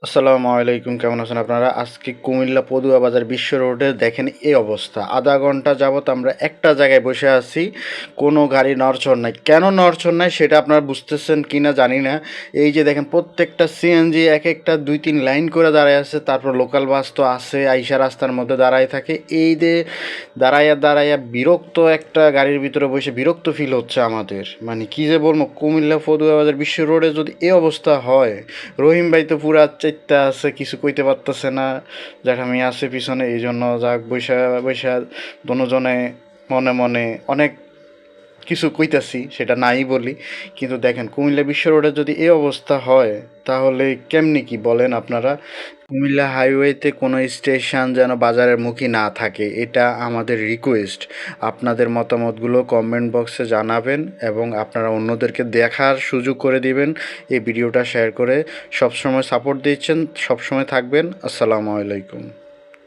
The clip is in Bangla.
আসসালামু আলাইকুম, কেমন আছেন আপনারা? আজকে কুমিল্লা পদুয়া বাজার বিশ্ব রোডে দেখেন এই অবস্থা। আধা ঘন্টা যাবৎ আমরা একটা জায়গায় বসে আছি, কোনো গাড়ি নড়চড় নাই। কেন নড়চড় নাই সেটা আপনারা বুঝতেছেন কি না জানি না। এই যে দেখেন প্রত্যেকটা সিএনজি এক একটা ২-৩ লাইন করে দাঁড়ায় আছে, তারপর লোকাল বাস তো আছে আইসা রাস্তার মধ্যে দাঁড়ায় থাকে। এই যে দাঁড়াইয়া দাঁড়াইয়া বিরক্ত, একটা গাড়ির ভিতরে বসে বিরক্ত ফিল হচ্ছে আমাদের। মানে কি যে বলবো, কুমিল্লা পদুয়া বাজার বিশ্ব রোডে যদি এই অবস্থা হয়, রহিম ভাই তো পুরা চাইতে আছে, কিছু কইতে পারতেছে না। যাক আমি আছে পিছনে, এই জন্য যাক বৈশা বৈশা দোনোজনে মনে মনে অনেক কিছু কইতাছি, সেটা নাই বলি। কিন্তু দেখেন কুমিল্লা বিশ্ব রোডে যদি এই অবস্থা হয় তাহলে কেমনি কি বলেন আপনারা? কুমিল্লা হাইওয়েতে কোনো স্টেশন যেন বাজারের মুখী না থাকে, এটা আমাদের রিকোয়েস্ট। আপনাদের মতামতগুলো কমেন্ট বক্সে জানাবেন এবং আপনারা অন্যদেরকে দেখার সুযোগ করে দিবেন। এই ভিডিওটা শেয়ার করে সবসময় সাপোর্ট দিচ্ছেন, সবসময় থাকবেন। আসসালামু আলাইকুম।